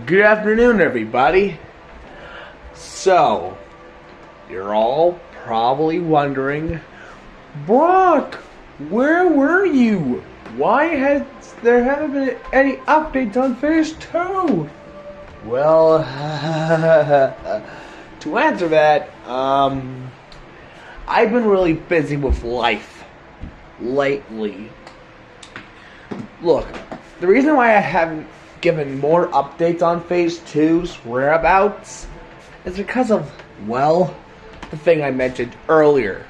Good afternoon, everybody. So, you're all probably wondering, Brock, where were you? Why there haven't been any updates on Phase 2? Well, to answer that, I've been really busy with life lately. Look, the reason why I haven't given more updates on Phase 2's whereabouts is because of, well, the thing I mentioned earlier.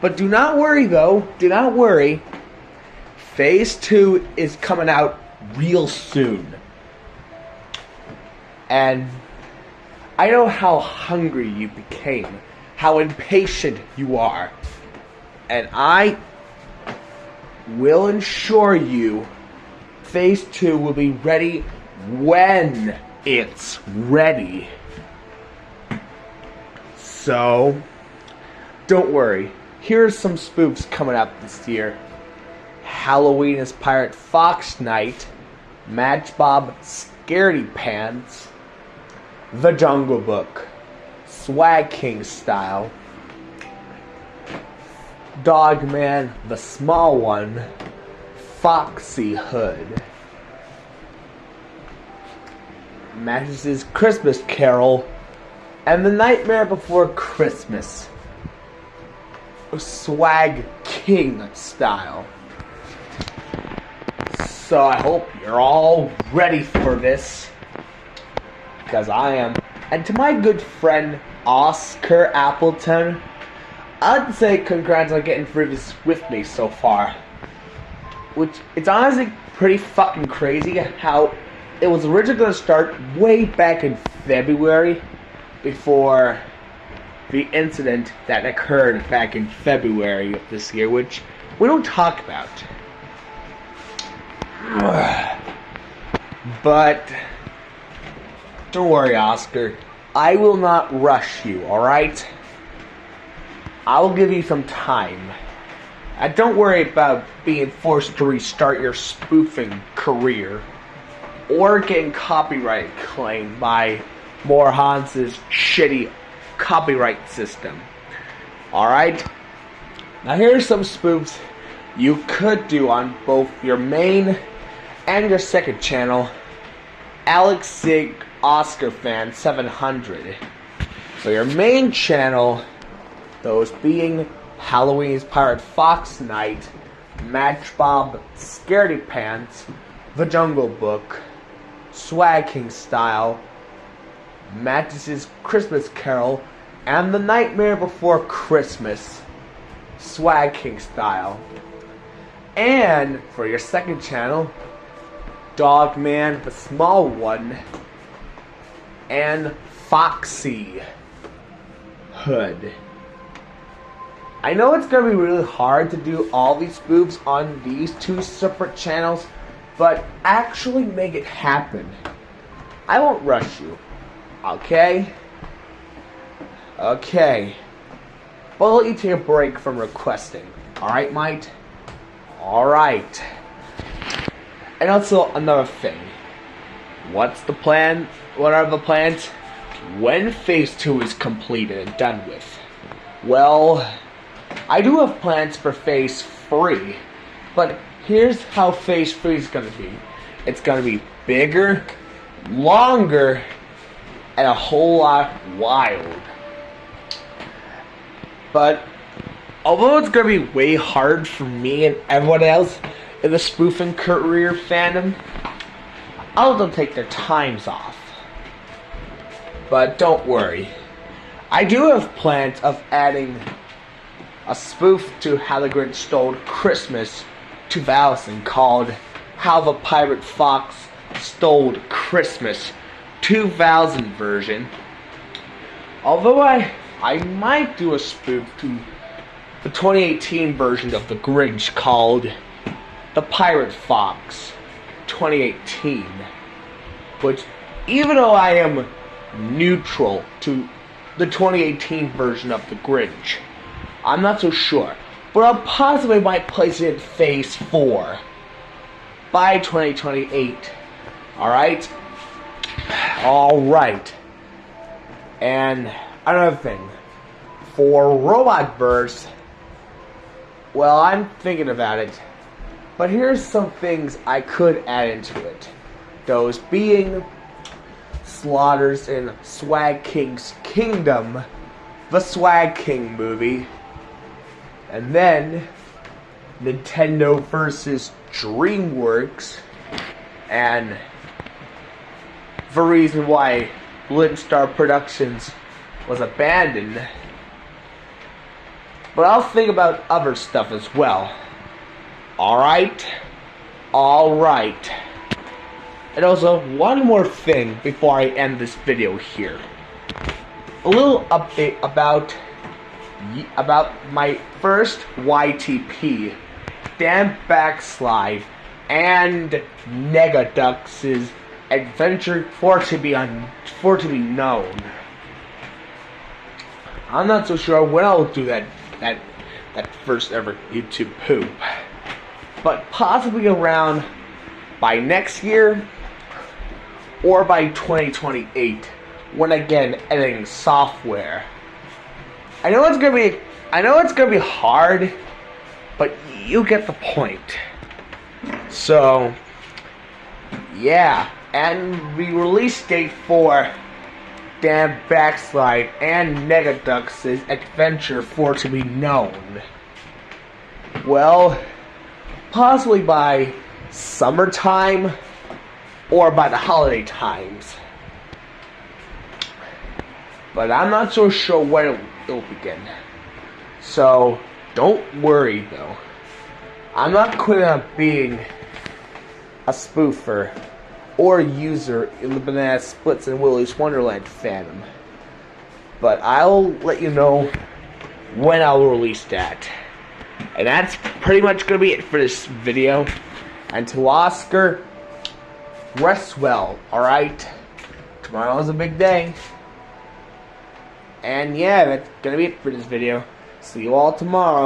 But do not worry though, do not worry. Phase 2 is coming out real soon. And I know how hungry you became, how impatient you are. And I will ensure you Phase 2 will be ready when it's ready. So, don't worry. Here's some spoofs coming up this year. Halloween is Pirate Fox Night, Matchbob Scaredy Pants, The Jungle Book, Swag King Style, Dogman the Small One, Foxy Hood, Match's Christmas Carol, and The Nightmare Before Christmas, Swag King Style. So I hope you're all ready for this, because I am. And to my good friend Oscar Appleton, I'd say congrats on getting through this with me so far. Which, it's honestly pretty fucking crazy how it was originally going to start way back in February, before the incident that occurred back in February of this year, which we don't talk about. But don't worry, Oscar, I will not rush you, alright? I will give you some time. And don't worry about being forced to restart your spoofing career, or getting copyright claimed by Morehans's shitty copyright system. Alright? Now here's some spoofs you could do on both your main and your second channel, Alex Sig Oscar Fan 700. So your main channel, those being Halloween's Pirate Fox Night, Matchbob Scaredy Pants, The Jungle Book, Swag King Style, Match's Christmas Carol, and The Nightmare Before Christmas, Swag King Style. And for your second channel, Dogman the Small One and Foxy Hood. I know it's going to be really hard to do all these spoofs on these two separate channels, but actually make it happen. I won't rush you, okay? Okay. But I'll let you take a break from requesting, alright, mate? Alright. And also, another thing. What's the plan? What are the plans? When Phase 2 is completed and done with? Well, I do have plans for Phase 3, but here's how Phase 3 is going to be. It's going to be bigger, longer, and a whole lot wild. But although it's going to be way hard for me and everyone else in the spoofing career fandom, I'll let them take their times off. But don't worry. I do have plans of adding a spoof to How the Grinch Stole Christmas 2000 called How the Pirate Fox Stole Christmas 2000 version. Although I might do a spoof to the 2018 version of the Grinch called The Pirate Fox 2018. Which, even though I am neutral to the 2018 version of the Grinch, I'm not so sure, but I'll possibly might place it in Phase 4 by 2028. Alright? Alright. And another thing. For Robot Verse, well, I'm thinking about it. But here's some things I could add into it. Those being Slaughters in Swag King's Kingdom, the Swag King movie, and then Nintendo versus DreamWorks, and the reason why Blimstar Productions was abandoned. But I'll think about other stuff as well. Alright? Alright. And also, one more thing before I end this video here. A little update about my first YTP, Dan Backslide, and Negadux's adventure for to be known. I'm not so sure when I'll do that first ever YouTube poop, but possibly around by next year or by 2028 when I get editing software. I know it's gonna be hard, but you get the point. So yeah, and the release date for Dan Backslide and Negadux's adventure for to be known. Well, possibly by summertime or by the holiday times. But I'm not so sure when it'll begin. So don't worry though. I'm not quitting on being a spoofer or user in the Banana Splits and Willy's Wonderland fandom. But I'll let you know when I'll release that. And that's pretty much gonna be it for this video. And to Oscar, rest well, alright? Tomorrow's a big day. And yeah, that's gonna be it for this video. See you all tomorrow.